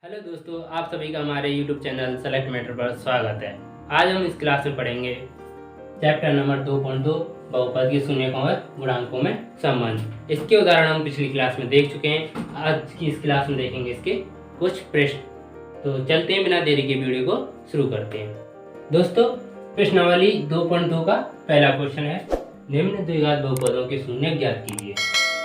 Hello दोस्तों, आप सभी का हमारे YouTube चैनल सेलेक्ट मैटर पर स्वागत है। आज हम इस क्लास में पढ़ेंगे चैप्टर नंबर 2.2 बहुपद के शून्यकों और गुणांकों में संबंध। इसके उदाहरण हम पिछली क्लास में देख चुके हैं। आज की इस क्लास में देखेंगे इसके कुछ प्रश्न। तो चलते हैं, बिना देरी के वीडियो को शुरू करते हैं। दोस्तों, प्रश्नावली 2.2 का पहला क्वेश्चन है, निम्न द्विघात बहुपदों के शून्य ज्ञात कीजिए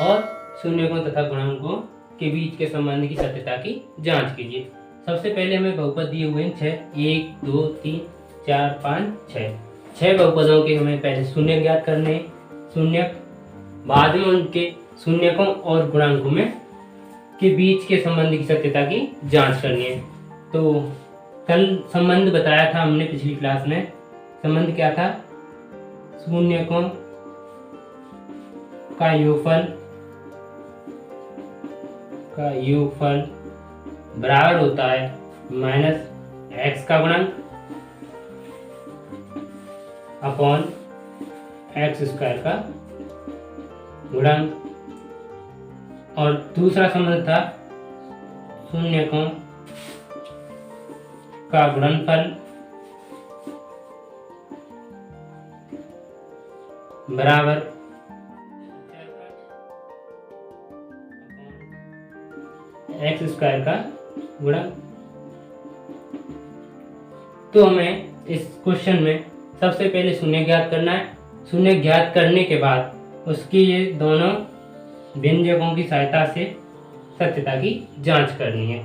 और शून्यकों तथा गुणांकों के बीच के संबंध की सत्यता की जांच कीजिए। सबसे पहले हमें बहुपद दिए हुए हैं 6, 1, 2, 3, 4, 5, 6। 6 बहुपदों के हमें पहले शून्य ज्ञात करने हैं। शून्य बाद में उनके शून्यकों और गुणांकों में के बीच के संबंध की सत्यता की जांच करनी है। तो कल संबंध बताया था हमने पिछली क्लास में। संबंध क्या था? शून्यकों का योगफल बराबर होता है माइनस एक्स का गुणांक अपॉन एक्स स्क्वायर का गुणांक। और दूसरा संबंध था शून्यकों का गुणनफल बराबर एक्स स्क्वायर का गुणक। तो हमें इस क्वेश्चन में सबसे पहले शून्य ज्ञात करना है। शून्य ज्ञात करने के बाद उसकी ये दोनों व्यंजकों की सहायता से सत्यता की जांच करनी है,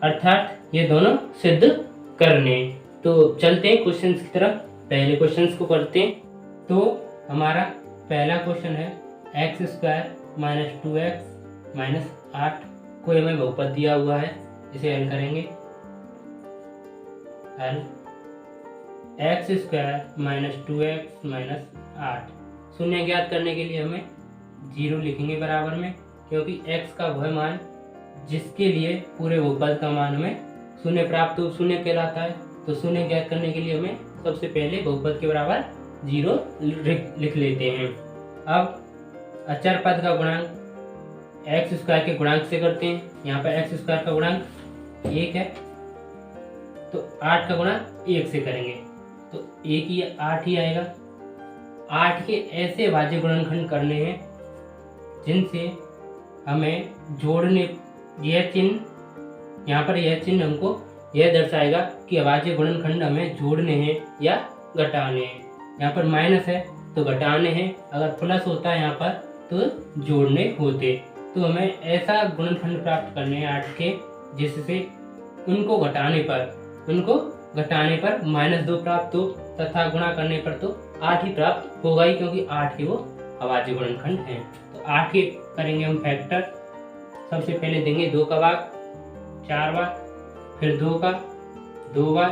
अर्थात ये दोनों सिद्ध करने हैं। तो चलते हैं क्वेश्चंस की तरफ। पहले क्वेश्चंस को पढ़ते हैं। तो हमारा पहला क्वेश्चन है x square minus 2x minus 8 कोई हमें बहुपद दिया हुआ है। इसे हल करेंगे। हल x square minus 2x minus 8। शून्य ज्ञात करने के लिए हमें 0 लिखेंगे बराबर में, क्योंकि x का वह मान जिसके लिए पूरे बहुपद का मान हमें शून्य प्राप्त हो शून्य कहलाता है। तो शून्य ज्ञात करने के लिए हमें सबसे पहले बहुपद के बराबर 0 लिख लेते हैं। अब अचर पद का गुणांक एक्स स्क्वायर के गुणांक से करते हैं। यहाँ पर एक्स स्क्वायर का गुणांक 1 है, तो 8 का गुणांक 1 से करेंगे तो 1 ही 8 ही आएगा। 8 के ऐसे भाज्य गुणनखंड करने हैं जिनसे हमें जोड़ने, यह चिन्ह यहाँ पर, यह चिन्ह हमको यह दर्शाएगा कि अभाज्य गुणनखंड हमें जोड़ने हैं या घटाने हैं। यहाँ पर माइनस है तो घटाने हैं, अगर प्लस होता है यहाँ पर तो जोड़ने होते। तो हमें ऐसा गुणनखंड प्राप्त करने हैं 8 के, जिससे उनको घटाने पर -2 प्राप्त हो तथा गुणा करने पर तो 8 ही प्राप्त होगा ही, क्योंकि 8 के वो अभाज्य गुणनखंड हैं। तो 8 के करेंगे हम फैक्टर। सबसे पहले देंगे 2 का भाग 4 बार, फिर 2 का 2 बार,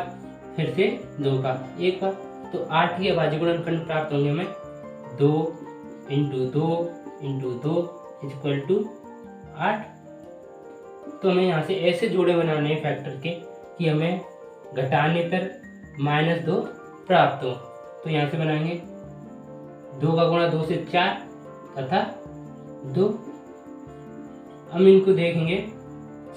फिर से 2 का 1 बार। तो 8 के अभाज्य गुणनखंड प्राप्त होंगे हमें 2 × 2 × 2 इक्वल टू 8। तो हमें यहाँ से ऐसे जोड़े बनाने हैं फैक्टर के कि हमें घटाने पर -2 प्राप्त हो। तो यहाँ से बनाएंगे 2 का गुणा 2 से 4 तथा 2। हम इनको देखेंगे,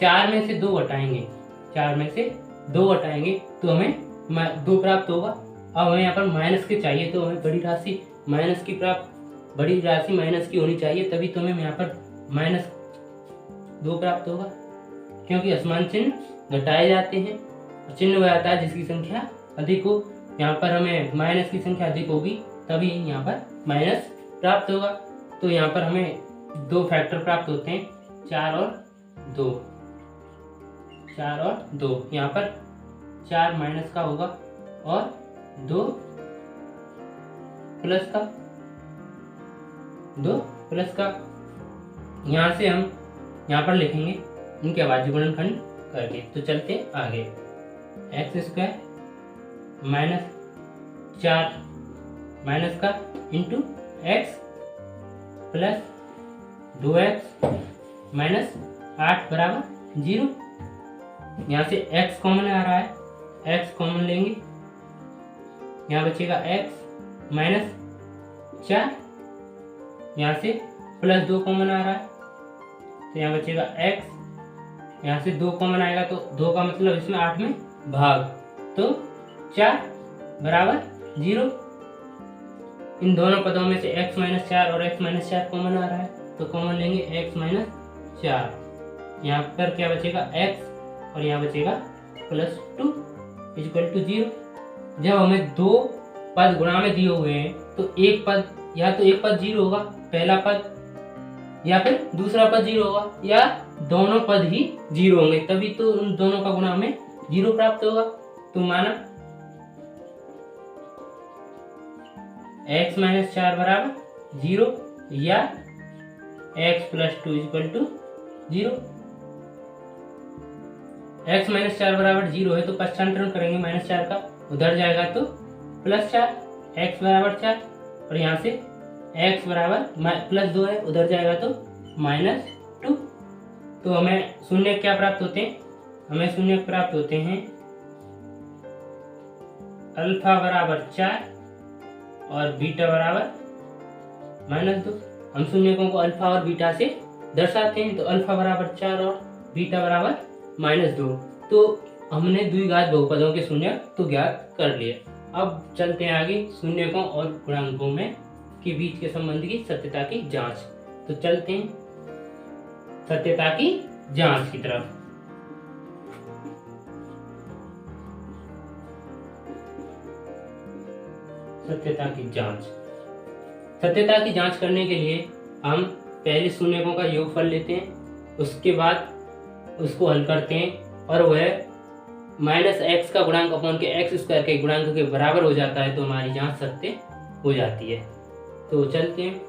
4 में से 2 घटाएंगे, 4 में से 2 घटाएंगे तो हमें 2 प्राप्त होगा। अब हमें यहाँ पर माइनस के चाहिए, तो हमें बड़ी राशि माइनस की होनी चाहिए, तभी तो हमें यहाँ पर -2 प्राप्त होगा, क्योंकि असमान चिन्ह घटाए जाते हैं। चिन्ह वह आता है जिसकी संख्या अधिक हो। यहाँ पर हमें माइनस की संख्या अधिक होगी तभी यहाँ पर माइनस प्राप्त होगा। तो यहाँ पर हमें 2 फैक्टर प्राप्त होते हैं, 4 और 2। 4 और 2, यहाँ पर 4 माइनस का होगा और 2 प्लस का। यहाँ से हम यहाँ पर लिखेंगे इनके अभाज्य गुणनखंड करके। तो चलते आगे। एक्स स्क्वायर माइनस 4 माइनस का into x plus 2x minus 8 बराबर 0। यहाँ से x कॉमन आ रहा है, x कॉमन लेंगे, यहाँ बचेगा x माइनस 4, यहाँ से +2 कॉमन आ रहा है तो यहाँ बचेगा x यहाँ से 2 कॉमन आएगा तो 2 का मतलब इसमें 8 में भाग, तो 4 बराबर 0। इन दोनों पदों में से x - 4 और x - 4 कॉमन आ रहा है, तो कॉमन लेंगे x - 4। यहाँ पर क्या बचेगा x और यहाँ बचेगा +2 = 0। जब हमें 2 पद गुणा में दिए हुए हैं तो एक पद या तो एक पद 0 होगा, पहला पद, या फिर दूसरा पद 0 होगा, या दोनों पद ही 0 होंगे, तभी तो उन दोनों का गुणा हमें 0 प्राप्त होगा। तो माना x - 4 बराबर 0 या x + 2 = 0। x - 4 बराबर 0 है तो पश्चांतरण करेंगे -4 का, उधर जाएगा तो +4, x बराबर 4, और यहाँ से x बराबर +2 है, उधर जाएगा तो -2। तो हमें शून्य क्या प्राप्त होते हैं? हमें शून्य प्राप्त होते हैं अल्फा बराबर 4 और बीटा बराबर -2। हम शून्यकों को अल्फा और बीटा से दर्शाते हैं, तो अल्फा बराबर 4 और बीटा बराबर -2। तो हमने द्विघात बहुपदों के शून्यक तो ज्ञात कर लिए। अब चलते हैं आगे शून्यकों और गुणांकों में के बीच के संबंध की सत्यता की जांच। तो चलते हैं सत्यता की जांच की तरफ। सत्यता की जांच। सत्यता की जांच करने के लिए हम पहले शून्यकों का योगफल लेते हैं, उसके बाद उसको हल करते हैं और वह -x का गुणांक अपॉन के x² के गुणांक के बराबर हो जाता है, तो हमारी जांच सत्य हो जाती है। तो चलते हैं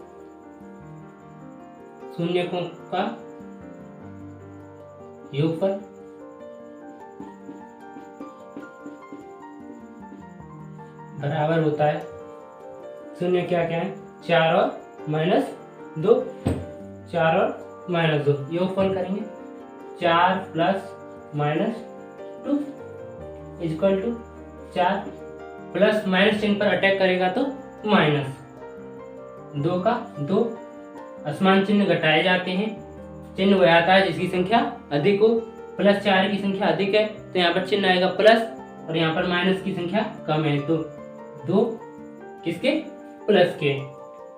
शून्यकों का योगफल बराबर होता है, शून्य क्या क्या है, 4 और -2, 4 और -2 योगफल करेंगे, 4 + -2 = 4, प्लस माइनस चिन्ह पर अटैक करेगा तो -2 का 2, असमान चिन्ह घटाए जाते हैं, चिन्ह वह आता है जिसकी संख्या अधिक हो, +4 की संख्या अधिक है तो यहाँ पर चिन्ह आएगा प्लस, और यहाँ पर माइनस की संख्या कम है तो 2 किसके, प्लस के।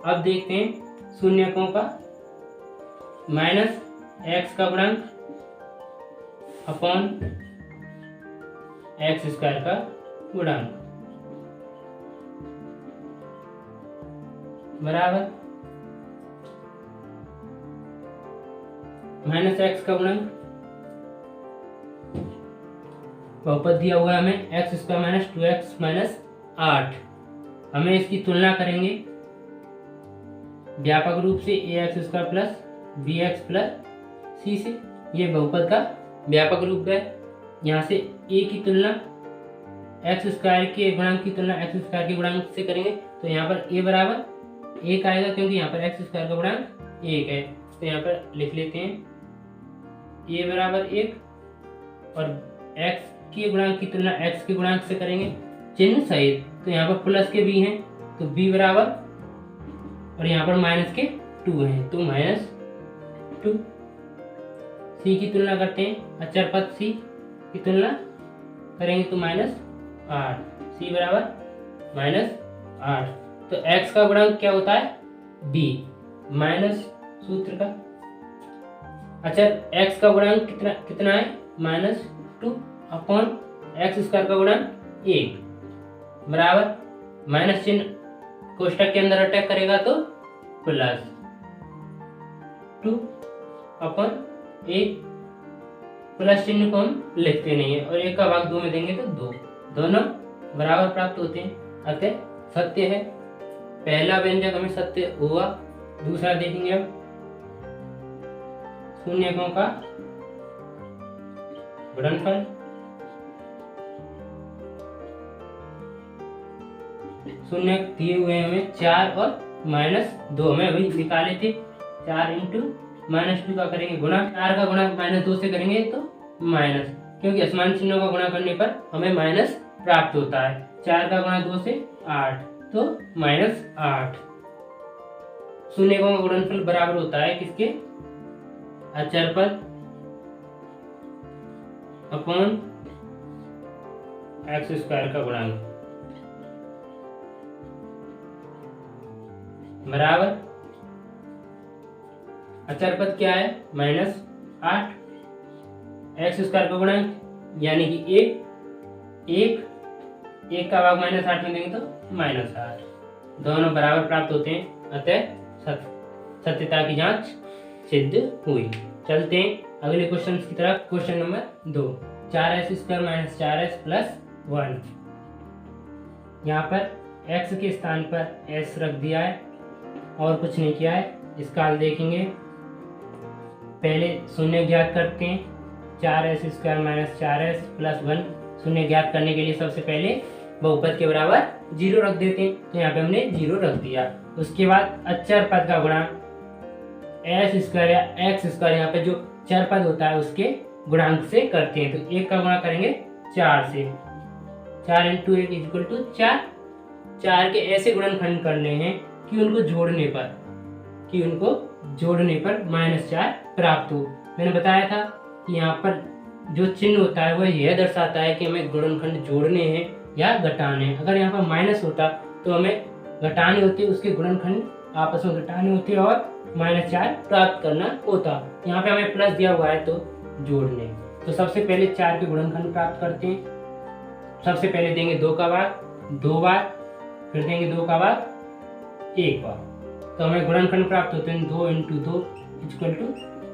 अब देखते हैं शून्यकों का -x का गुणांक अपॉन x² का गुणांक बराबर -x का गुणांक, बहुपद दिया हुआ है हमें x² - 2x - 8। हमें इसकी तुलना करेंगे व्यापक रूप से ax² + bx + c से। ये बहुपद का व्यापक रूप है। यहाँ से a की तुलना x² के गुणांक की तुलना x² के गुणांक से करेंगे, तो यहाँ पर a बराबर 1 आएगा, क्योंकि यहाँ पर x² का गुणांक 1 है। तो यहाँ पर लिख लेते हैं a बराबर 1, और x के गुणांक की तुलना x के गुणांक से करेंगे चिन्ह सहित, तो यहाँ पर प्लस के b हैं तो b बराबर, और यहाँ पर माइनस के 2 हैं तो -2। c की तुलना करते हैं, अचर पद c की तुलना करेंगे तो -8, c बराबर -8। तो x का गुणांक क्या होता है, b, माइनस सूत्र का अचर x का गुणांक कितना है, -2 अपॉन x² का गुणांक 1 बराबर माइनस चिन्ह कोष्टक के अंदर अटैक करेगा तो +2 अपॉन 1, प्लस चिन्ह को हम लिखते नहीं है और 1 का भाग 2 में देंगे तो 2, दोनों बराबर प्राप्त होते हैं, अतः सत्य है। पहला व्यंजक हमें सत्य हुआ। दूसरा देखेंगे अब शून्यकों का गुणनफल। शून्य दिए हुए हमें 4 और -2, हमें अभी निकाले थे। 4 × -2 का करेंगे गुणा, 4 का गुणा -2 से करेंगे तो माइनस, क्योंकि असमान चिन्हों का गुणा करने पर हमें माइनस प्राप्त होता है। 4 का गुणा 2 से 8 तो -8। शून्यकों का गुणनफल बराबर होता है किसके, अचर पद अपॉन एक्स स्क्वायर का गुणांक बराबर अचर पद क्या है -8, एक्स स्क्वायर का गुणांक यानी कि एक का भाग -8 में देंगे तो -8, दोनों बराबर प्राप्त होते हैं, अतः सत्यता की जांच सिद्ध हुई। चलते हैं अगले क्वेश्चन की तरफ। Question number 2, 4s square minus 4s plus 1। यहाँ पर x के स्थान पर s रख दिया है और कुछ नहीं किया है। इसका हल देखेंगे, पहले शून्य ज्ञात करते हैं। 4s square minus 4s plus 1, शून्य ज्ञात करने के लिए सबसे पहले बहुपद के बराबर 0 रख देते हैं, तो यहाँ पे हमने 0 रख दिया। उसके बाद अचर पद का गुणांक s स्क्वायर या x स्क्वायर, यहाँ पे जो चर पद होता है उसके गुणांक से करते हैं, तो 1 का गुणा करेंगे 4 से, 4 इंटू 1 इक्वल टू 4। 4 के ऐसे गुणनखंड करने हैं कि उनको जोड़ने पर -4 प्राप्त हो। मैंने बताया था कि यहाँ पर जो चिन्ह होता है वह यह दर्शाता है कि हमें गुणनखंड जोड़ने हैं या घटाने हैं। अगर यहाँ पर माइनस होता तो हमें घटाने होते, उसके गुणनखंड आपस में घटाने होते और -4 प्राप्त करना होता। यहाँ पे हमें प्लस दिया हुआ है तो जोड़ने। तो सबसे पहले 4 के गुणनखंड प्राप्त करते हैं। सबसे पहले देंगे 2 का भाग 2 बार, फिर देंगे 2 का भाग 1 बार, तो हमें गुणनखंड प्राप्त होते हैं 2 इंटू 2 इक्वल टू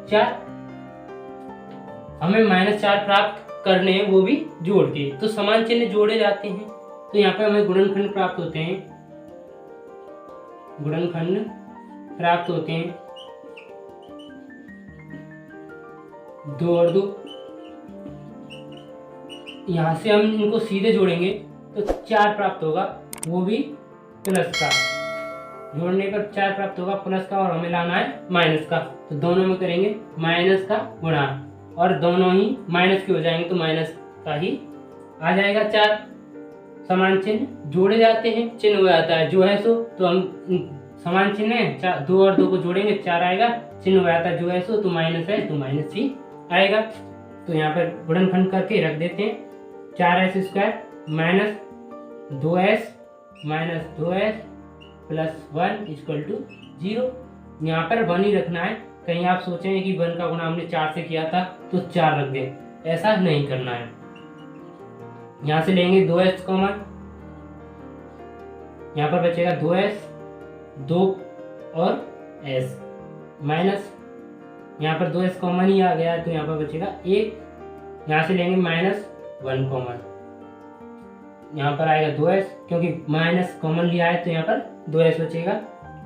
4। हमें -4 प्राप्त करने हैं, वो भी जोड़ के, तो समान चिन्ह जोड़े जाते हैं। तो यहाँ पे हमें गुणनखंड प्राप्त होते हैं, 2 और 2। यहाँ से हम इनको सीधे जोड़ेंगे तो 4 प्राप्त होगा, वो भी प्लस का। जोड़ने पर 4 प्राप्त होगा प्लस का, और हमें लाना है माइनस का, तो दोनों में करेंगे माइनस का गुणा, और दोनों ही माइनस के हो जाएंगे तो माइनस का ही आ जाएगा 4। समान चिन्ह जोड़े जाते हैं, चिन्ह हो जाता है जो है सो, तो हम समान चिन्ह है 2 और 2 को जोड़ेंगे 4 आएगा, चिन्ह हो जाता है जो है सो, तो माइनस है तो माइनस ही आएगा। तो यहाँ पर गुणनखंड करके रख देते हैं, 4s square minus 2s plus 1 equal to 0। यहाँ पर 1 ही रखना है। कहीं आप सोचें कि 1 का गुणा हमने 4 से किया था तो 4 रख दें, ऐसा नहीं करना है। यहाँ से लेंगे 2s कॉमन, यहाँ पर बचेगा 2s 2 और s माइनस, यहाँ पर 2s कॉमन ही आ गया तो यहाँ पर बचेगा 1। यहाँ से लेंगे -1 कॉमन, यहाँ पर आएगा 2s, क्योंकि माइनस कॉमन लिया है तो यहाँ पर 2s बचेगा,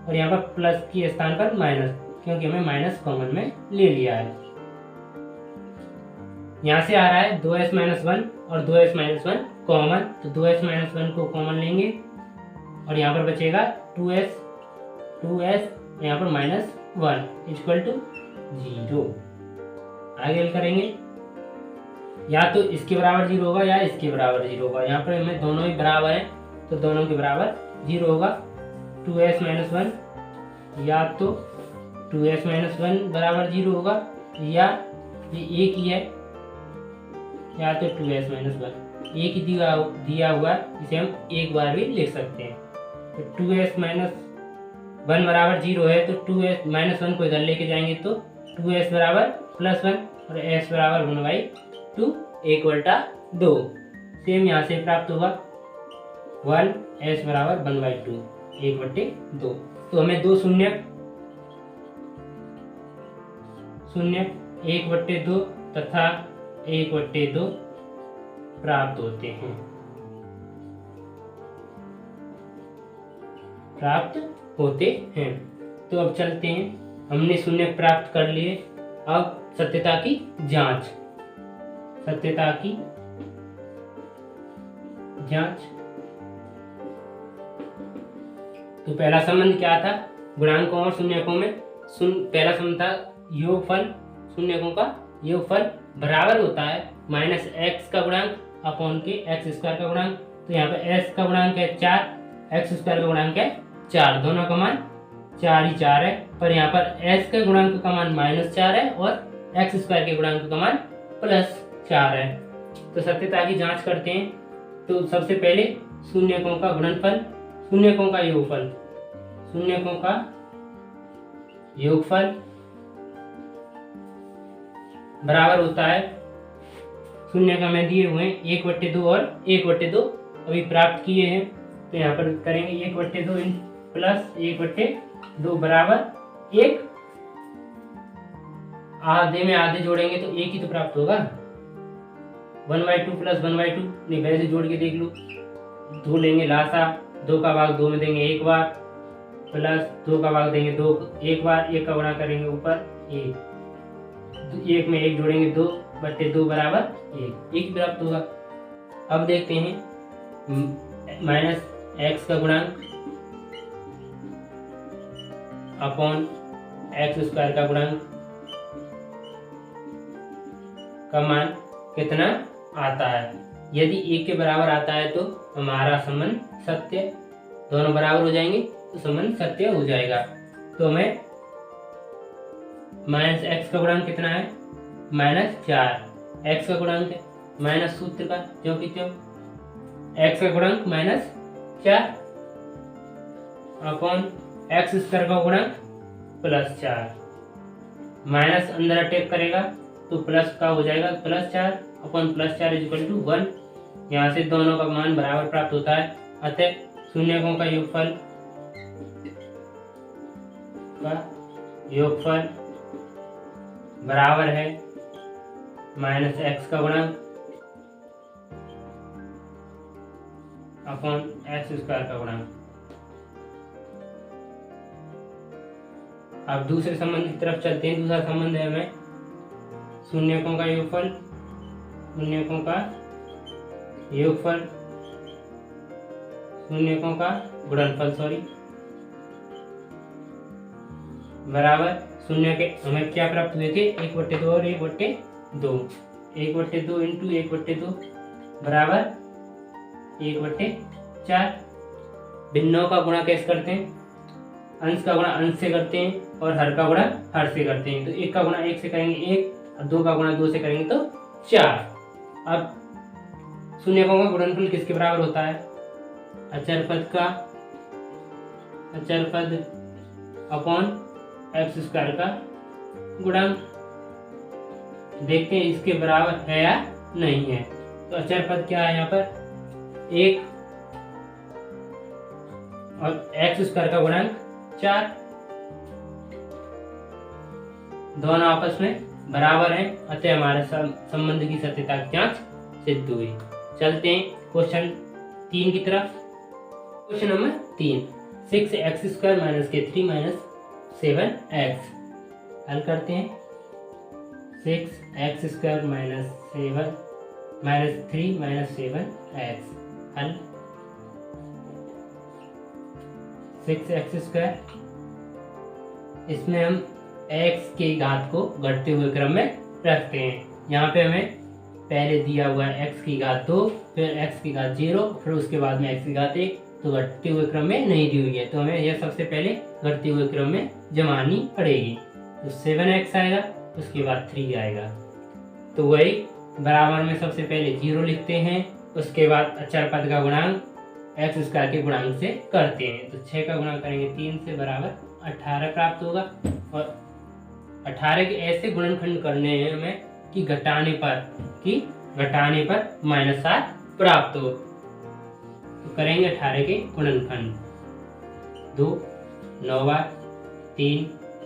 और यहाँ पर प्लस के स्थान पर माइनस, क्योंकि हमें माइनस कॉमन में ले लिया है। यहाँ से आ रहा है 2s - 1 और 2s - 1 कॉमन, तो 2s - 1 को कॉमन लेंगे और यहाँ पर बचेगा 2s, यहाँ पर -1 इक्वल टू 0। आगे करेंगे, या तो इसके बराबर 0 होगा या इसके बराबर 0 होगा। यहाँ पर हमें दोनों ही बराबर हैं तो दोनों के बराबर 0 होगा। 2s - 1 या तो 2s - 1 बराबर 0 होगा, या ये एक ही है, या तो 2s - 1 एक ही दिया हुआ, इसे हम एक बार भी लिख सकते हैं। तो 2s - 1 बराबर 0 है तो 2s - 1 को इधर लेके जाएंगे तो 2s बराबर +1 और s बराबर 1/2 1/2। सेम यहाँ से प्राप्त होगा 1 s बराबर 1/2 1/2। तो हमें 2 शून्य 1/2 तथा 1/2 प्राप्त होते हैं। तो अब चलते हैं, हमने शून्य प्राप्त कर लिए। अब सत्यता की जांच। तो पहला संबंध क्या था, गुणांकों और शून्यकों में। पहला संबंध था योगफल, शून्यकों का योगफल बराबर होता है -x का गुणांक अपॉन के x² का गुणांक। तो यहाँ पे s का गुणांक है 4, x² का गुणांक है 4, दोनों का मान 4 ही 4 है, पर यहाँ पर s के गुणांक का मान -4 है और x² के गुणांक का मान 4 है। तो सत्यता की जांच करते हैं। तो सबसे पहले शून्यकों का गुणनफल, शून्यकों का योगफल, शून्यकों का योगफल बराबर होता है, शून्य का में दिए हुए हैं 1/2 और 1/2 अभी प्राप्त किए हैं। तो यहाँ पर करेंगे 1/2 प्लस 1/2 बराबर 1। आधे में आधे जोड़ेंगे तो 1 ही तो प्राप्त होगा। 1/2 प्लस 1/2 नहीं, वैसे जोड़ के देख लो। 2 लेंगे लासा, 2 का भाग 2 में देंगे 1 बार, प्लस 2 का भाग देंगे 2 1 बार, 1 का गुणा करेंगे ऊपर 1 में 1 जोड़ेंगे 2/2 बराबर 1 ही प्राप्त होगा। अब देखते हैं माइनस एक्स का गुणांक अपॉन एक्स स्क्वायर का गुणांक का मान कितना आता है। यदि 1 के बराबर आता है तो हमारा संबंध सत्य, दोनों बराबर हो जाएंगे तो संबंध सत्य हो जाएगा। तो हमें माइनस एक्स का गुणांक कितना है, -4। एक्स का गुणांक है माइनस सूत्र का जो कि क्यों, एक्स का गुणांक -4 अपॉन एक्स स्क्वायर का गुणांक +4। माइनस अंदर अटैक करेगा तो प्लस का हो जाएगा +4 अपॉन +4 = 1। यहाँ से दोनों का मान बराबर प्राप्त होता है। अतः शून्यकों का योगफल बराबर है -x का गुणांक अपॉन एक्स स्क्वायर का गुणांक। अब दूसरे संबंध की तरफ चलते हैं। दूसरा संबंध है हमें शून्यकों का योगफल, शून्यकों का योगफल, शून्यकों का गुणनफल बराबर शून्य के हमें क्या प्राप्त हुए थे, 1/2 और 1/2। 1/2 इंटू 1/2 बराबर 1/4। भिन्नों का गुणा कैसे करते हैं, अंश का गुणा अंश से करते हैं और हर का गुणा हर से करते हैं। तो 1 का गुणा 1 से करेंगे 1 और 2 का गुणा 2 से करेंगे तो 4। अब शून्यकों का गुणनफल किसके बराबर होता है, अचर पद अपॉन एक्स स्क्वायर का गुणांक। देखते हैं इसके बराबर है या नहीं है। तो अचर पद क्या है यहाँ पर 1 और एक्स स्क्वायर का गुणांक 4, दोनों आपस में बराबर हैं। अतः हमारे संबंध की सत्यता की जांच सिद्ध हुई। चलते हैं क्वेश्चन 3 की तरफ। Question number 3, 6x² - k3 - 7x। हल करते हैं। 6x² - 3 - 7x। हल 6x², इसमें हम x के घात को घटते हुए क्रम में रखते हैं। यहाँ पे हमें पहले दिया हुआ है x की घात 2, फिर x की घात 0, फिर उसके बाद में x की घात 1। तो घटते हुए क्रम में नहीं दी हुई है, तो हमें यह सबसे पहले घटते हुए क्रम में जमानी पड़ेगी। तो 7x आएगा, उसके बाद 3 आएगा। तो वही बराबर में सबसे पहले 0 लिखते हैं, उसके बाद अचर पद का गुणांक एक्स स्क्वायर के गुणांक से करते हैं। तो 6 का गुणा करेंगे 3 से बराबर 18 प्राप्त होगा। और 18 के ऐसे गुणनखंड करने हैं हमें कि घटाने पर -7 प्राप्त हो। तो करेंगे 18 के गुणनखंड, 2 9 बार, 3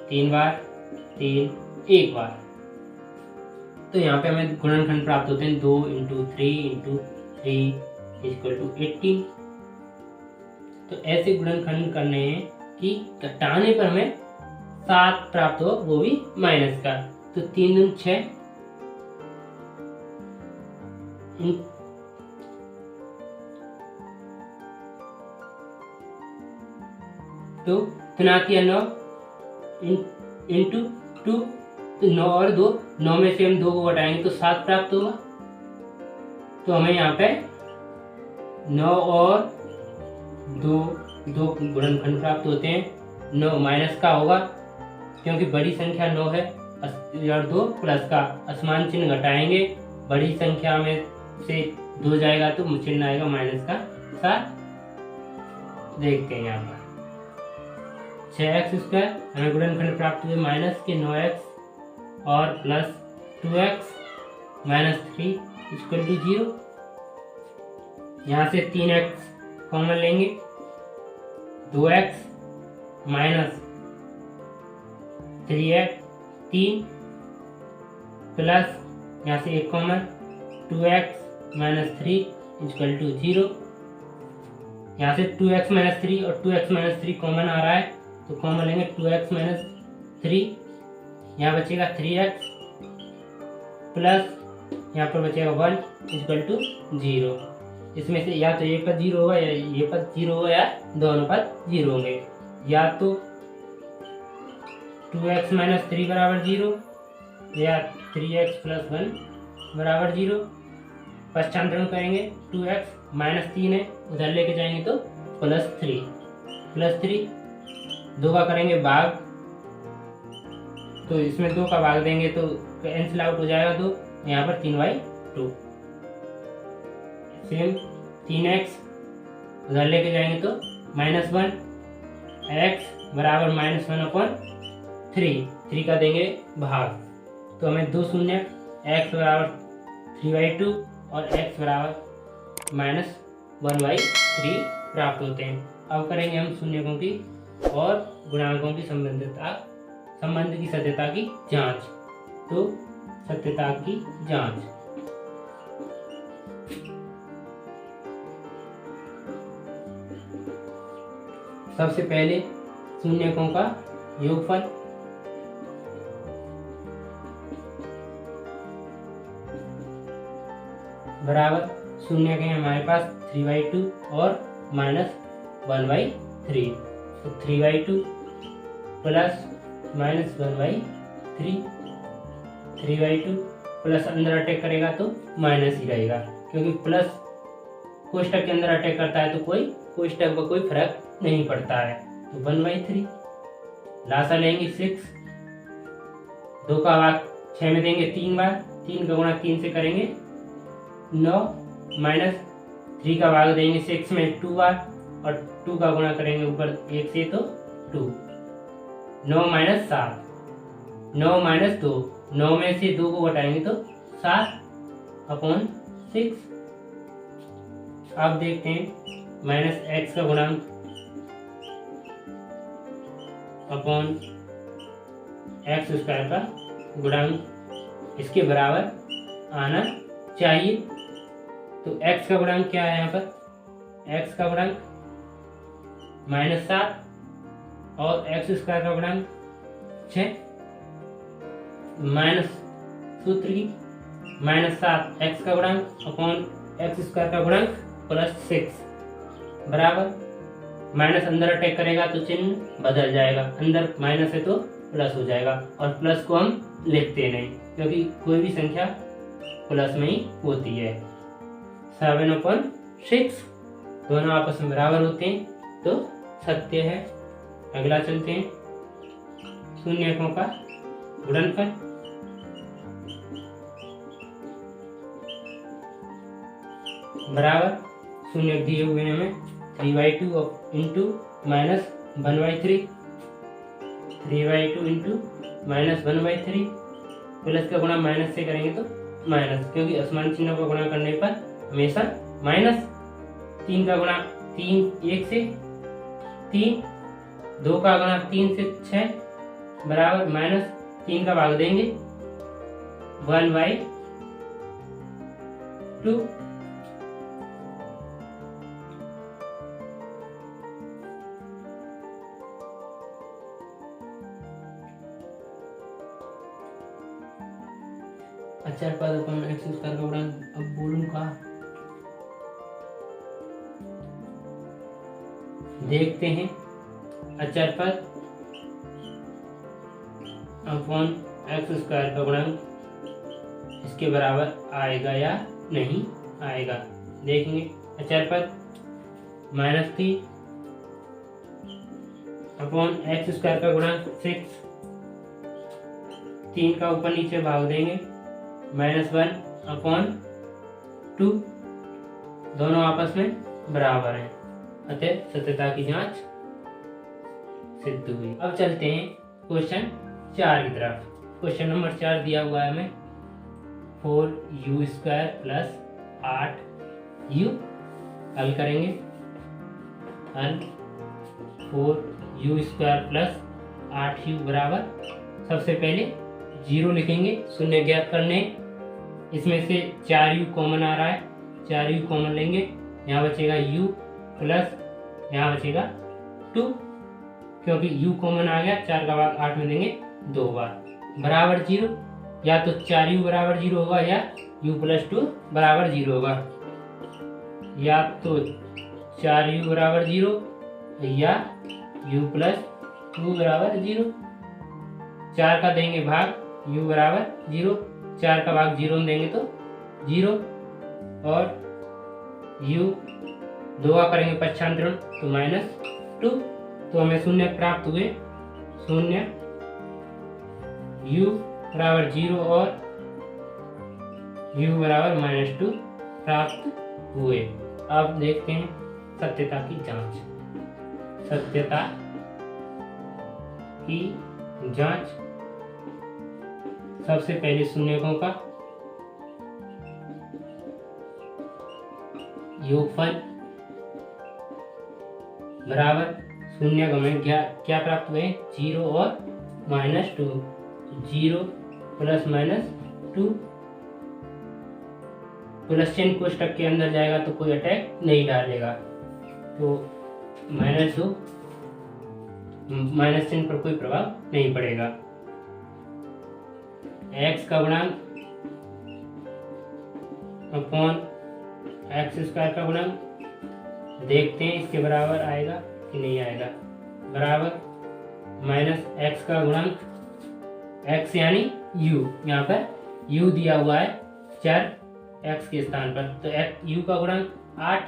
3 बार, 3 1 बार। तो यहाँ पे हमें गुणनखंड प्राप्त होते हैं 2 × 3 × 3 = 18। तो ऐसे गुणनखंड करने हैं कि घटाने पर हमें 7 प्राप्त हो, वो भी माइनस का। तो 3 दूनी 6, तो 9 इंटू 2, तो 9 और 2, 9 में से हम 2 को घटाएंगे तो 7 प्राप्त होगा। तो हमें यहाँ पे 9 और 2 गुणनखंड प्राप्त होते हैं। 9 माइनस का होगा क्योंकि बड़ी संख्या 9 है, और 2 प्लस का असमान चिन्ह घटाएंगे बड़ी संख्या में से 2 जाएगा तो चिन्ह आएगा माइनस का 7। देखते हैं यहाँ पर 6x² हमें गुणनखंड प्राप्त हुए माइनस के 9x और plus 2x minus 3 equal to 0। यहाँ से 3x कॉमन लेंगे, 2x माइनस 3 प्लस यहाँ से एक common 2x minus 3 equal to 0। यहाँ से 2x माइनस 3 और 2x माइनस 3 कॉमन आ रहा है तो कॉमन लेंगे 2x माइनस 3, यहाँ बचेगा 3x प्लस यहाँ पर बचेगा 1 इक्वल टू 0। इसमें से या तो ये पद 0 होगा या ये पद 0 होगा या दोनों पद 0 होंगे। या तो 2x माइनस 3 बराबर 0 या 3x प्लस 1 बराबर 0। पश्चांतरण करेंगे 2x माइनस 3 है, उधर लेके जाएंगे तो प्लस 3 2 का करेंगे भाग, तो इसमें 2 का भाग देंगे तो कैंसिल आउट हो जाएगा 2, यहाँ पर 3/2। सेम 3x उधर लेके जाएंगे तो माइनस 1, x बराबर माइनस 1/3 का देंगे भाग, तो हमें 2 शून्य x बराबर 3/2 और x बराबर माइनस 1/3 प्राप्त होते हैं। अब करेंगे हम शून्यकों की और गुणांकों की संबंध की सत्यता की जांच। तो सत्यता की जांच, सबसे पहले शून्यकों का योगफल, बराबर शून्य के हमारे पास 3/2 और माइनस 1/3, तो 3/2 प्लस माइनस 1/3, 3/2 प्लस अंदर अटैक करेगा तो माइनस ही रहेगा, क्योंकि प्लस कोष्टक के अंदर अटैक करता है तो कोई कोष्टक पर कोई फर्क नहीं पड़ता है। तो 1/3 लासा लेंगे 6, 2 का भाग 6 में देंगे 3 बार, 3 का गुणा 3 से करेंगे 9, माइनस 3 का भाग देंगे 6 में 2 बार और 2 का गुणा करेंगे ऊपर 1 से तो 2, 9 माइनस 7, 9 माइनस 2, 9 में से 2 को घटाएंगे तो 7/6। अब देखते हैं माइनस x का गुणांक अपॉन x² का गुणांक इसके बराबर आना चाहिए। तो x का गुणांक क्या है यहाँ पर, x का गुणांक -7 और x² का गुणांक 6, माइनस सूत्र की -7 x का गुणांक अपॉन x² का गुणांक +6 बराबर माइनस अंदर अटैक करेगा तो चिन्ह बदल जाएगा, अंदर माइनस है तो प्लस हो जाएगा और प्लस को हम लिखते नहीं क्योंकि कोई भी संख्या प्लस में ही होती है। 7/6 दोनों आपस में बराबर होते हैं तो सत्य है। अगला चलते हैं शून्यकों का गुणनफल, बराबर शून्य दिए हुए हैं हमें 3/2 into minus 1/3, 3/2 into minus 1/3, plus का गुणा माइनस से करेंगे तो माइनस, क्योंकि असमान चिन्हों का गुणा करने पर हमेशा माइनस। 3 का गुणा 3 1 से 3, 2 का गुणा 3 से 6 बराबर माइनस 3 का भाग देंगे 1/2। अचर पद अपन x² का गुणांक अब बोलूं का, देखते हैं अचर पद अपॉन x² का गुणांक इसके बराबर आएगा या नहीं आएगा। देखेंगे अचर पद -3 अपॉन x² का गुणांक 6, 3 का ऊपर नीचे भाग देंगे -1 अपॉन 2 दोनों आपस में बराबर हैं, अतः सत्यता की जांच सिद्ध हुई। अब चलते हैं क्वेश्चन 4 की तरफ। क्वेश्चन नंबर 4 दिया हुआ है हमें 4u² प्लस 8u। हल करेंगे। हल 4u² प्लस 8u बराबर, सबसे पहले 0 लिखेंगे, शून्य ज्ञात करने। इसमें से 4u कॉमन आ रहा है, 4u कॉमन लेंगे, यहाँ बचेगा u प्लस यहाँ बचेगा 2, क्योंकि u कॉमन आ गया, 4 का भाग 8 में देंगे 2 बार, बराबर 0। या तो 4u बराबर 0 होगा या u प्लस 2 बराबर 0 होगा, या तो 4u बराबर 0 या u प्लस 2 बराबर 0। 4 का देंगे भाग u बराबर 0, 4 का भाग 0 में देंगे तो 0, और u 2 का करेंगे पक्षांतरण तो -2, तो हमें शून्य प्राप्त हुए। शून्य u बराबर 0 और u बराबर -2 प्राप्त हुए। अब देखते हैं सत्यता की जांच। सत्यता की जांच, सबसे पहले शून्यकों का योगफल बराबर, शून्य को हमें क्या प्राप्त हुए 0 और -2, 0 प्लस -2, प्लस चिन्ह कोष्टक के अंदर जाएगा तो कोई अटैक नहीं डालेगा, तो -2 माइनस चिन्ह पर कोई प्रभाव नहीं पड़ेगा। x का गुणांक अपॉन x² का गुणांक देखते हैं इसके बराबर आएगा कि नहीं आएगा, बराबर -x का गुणांक, x यानी u, यहाँ पर u दिया हुआ है चर x के स्थान पर, तो u का गुणांक 8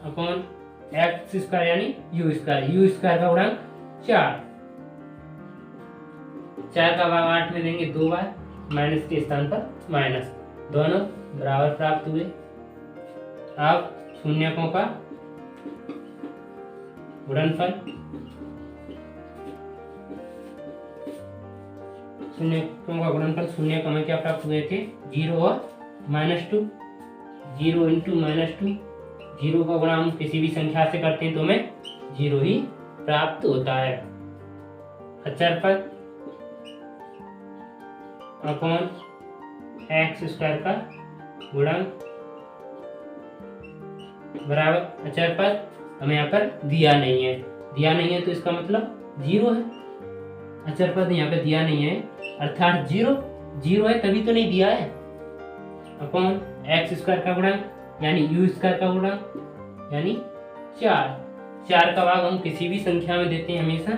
अपॉन x² यानी u² का गुणांक 4, 4 का भाग 8 में देंगे 2 बार, माइनस के स्थान पर माइनस, दोनों बराबर प्राप्त हुए। अब शून्यकों का गुणनफल, शून्यकों का गुणनफल, शून्य को हमें क्या प्राप्त हुए थे 0 और -2, 0 × -2, 0 का गुणा हम किसी भी संख्या से करते हैं तो हमें 0 ही प्राप्त होता है। अचरपद अपॉन x² का गुणांक बराबर, अचरपद हमें यहाँ पर दिया नहीं है तो इसका मतलब 0 है। अचरपद यहाँ पे दिया नहीं है अर्थात 0 है, तभी तो नहीं दिया है। अपॉन x² का गुणांक यानी u² का गुणांक यानी 4 का भाग हम किसी भी संख्या में देते हैं हमेशा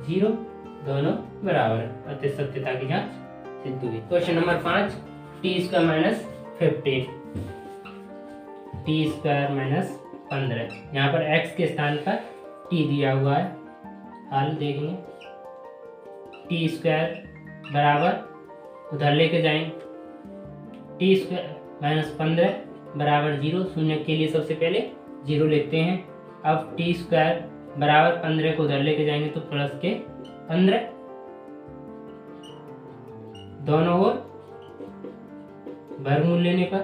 0, दोनों बराबर, अतः सत्यता की जांच सिद्ध हुई। क्वेश्चन नंबर 5 t² -15, t² -15, यहाँ पर x के स्थान पर t दिया हुआ है। हल देखेंगे, t² बराबर उधर लेके जाएंगे, t² -15 बराबर 0, शून्य के लिए सबसे पहले 0 लेते हैं। अब t² बराबर 15 को उधर लेके जाएंगे तो प्लस के 15, दोनों ओर वर्गमूल लेने पर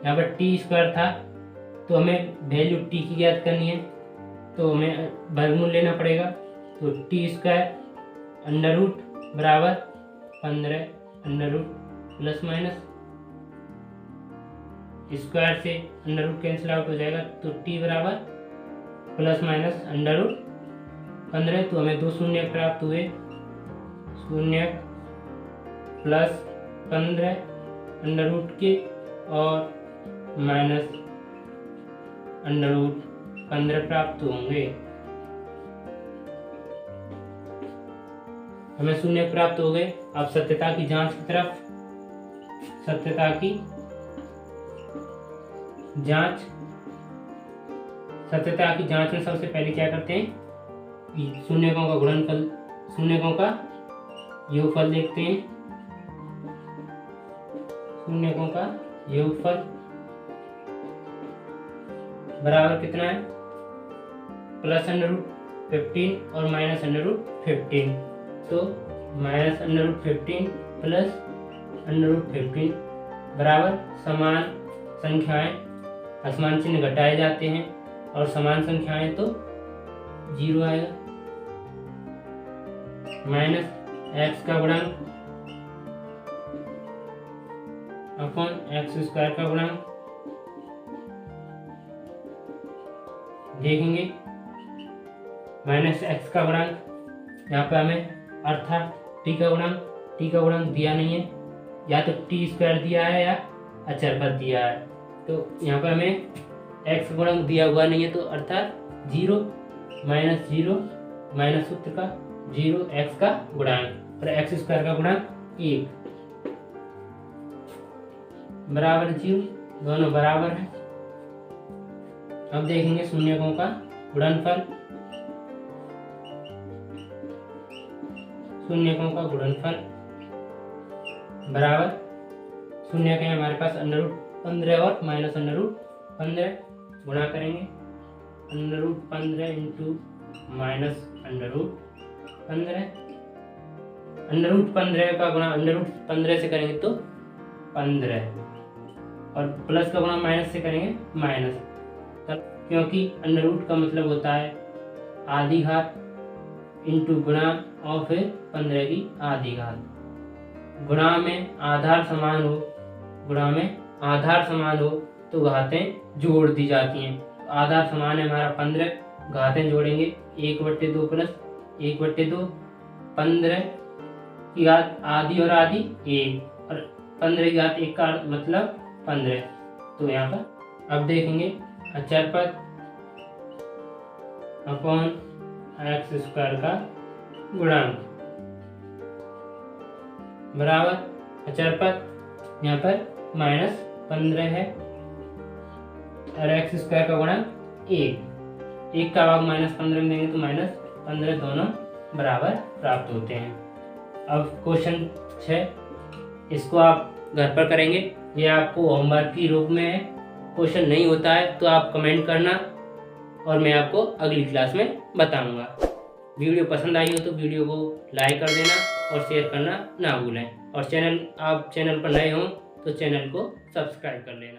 यहाँ पर t² था तो हमें वैल्यू t की ज्ञात करनी है, तो हमें वर्गमूल लेना पड़ेगा, तो t² अंडर रूट बराबर 15 under root plus minus, square से अंडर रूट कैंसिल आउट हो जाएगा, तो t बराबर प्लस माइनस अंडर रूट 15, तो हमें 2 शून्य प्राप्त हुए, शून्य प्लस 15 अंडर रूट के और माइनस अंडर रूट 15 प्राप्त होंगे। हमें शून्य प्राप्त हो गए। अब सत्यता की जांच की तरफ, सत्यता की जांच, सत्यता की जांच में सबसे पहले क्या करते हैं कि शून्यकों का गुणनफल, शून्यकों का योगफल देखते हैं। शून्यकों का योगफल बराबर कितना है, +√15 और -√15। तो -√15 प्लस √15 बराबर समान संख्याएं, असमान चिन्ह घटाए जाते हैं और समान संख्याएं तो 0 आएगा। माइनस x का गुणांक अपॉन x² का गुणांक देखेंगे। -x का गुणांक यहाँ पे हमें अर्थात t का गुणांक दिया नहीं है, या तो t² दिया है या अचर पद दिया है। तो यहाँ पर हमें x गुणांक दिया हुआ नहीं है, तो अर्थात 0 -0 माइनस सूत्र का 0 x का गुणांक और x² का गुणांक 1 बराबर 0, दोनों बराबर हैं। अब देखेंगे शून्यकों का गुणनफल। शून्यकों का गुणनफल बराबर शून्य के हमारे पास √15 और -√15 गुणा करेंगे। √15 इंटू -√15, √15 का गुणा √15 से करेंगे तो 15 और प्लस का गुणा माइनस से करेंगे माइनस, क्योंकि √ का मतलब होता है आधी घात इंटू गुणा और फिर 15 की आधी घात। गुणा में आधार समान हो तो घातें जोड़ दी जाती हैं। आधार समान है हमारा 15, घातें जोड़ेंगे 1/2 प्लस 1/2, 15 की घात आधी और आधी 1 और 15 की घात 1 का मतलब 15। तो यहाँ पर अब देखेंगे अचर पद अपॉन x² का गुणांक बराबर अचर पद यहाँ पर -15 है और x² का गुणांक 1 का भाग -15 में देंगे तो -15, दोनों बराबर प्राप्त होते हैं। अब क्वेश्चन 6 इसको आप घर पर करेंगे, ये आपको होमवर्क की रूप में है। क्वेश्चन नहीं होता है तो आप कमेंट करना और मैं आपको अगली क्लास में बताऊंगा। वीडियो पसंद आई हो तो वीडियो को लाइक कर देना और शेयर करना ना भूलें, और आप चैनल पर नए हों तो चैनल को सब्सक्राइब कर लेना।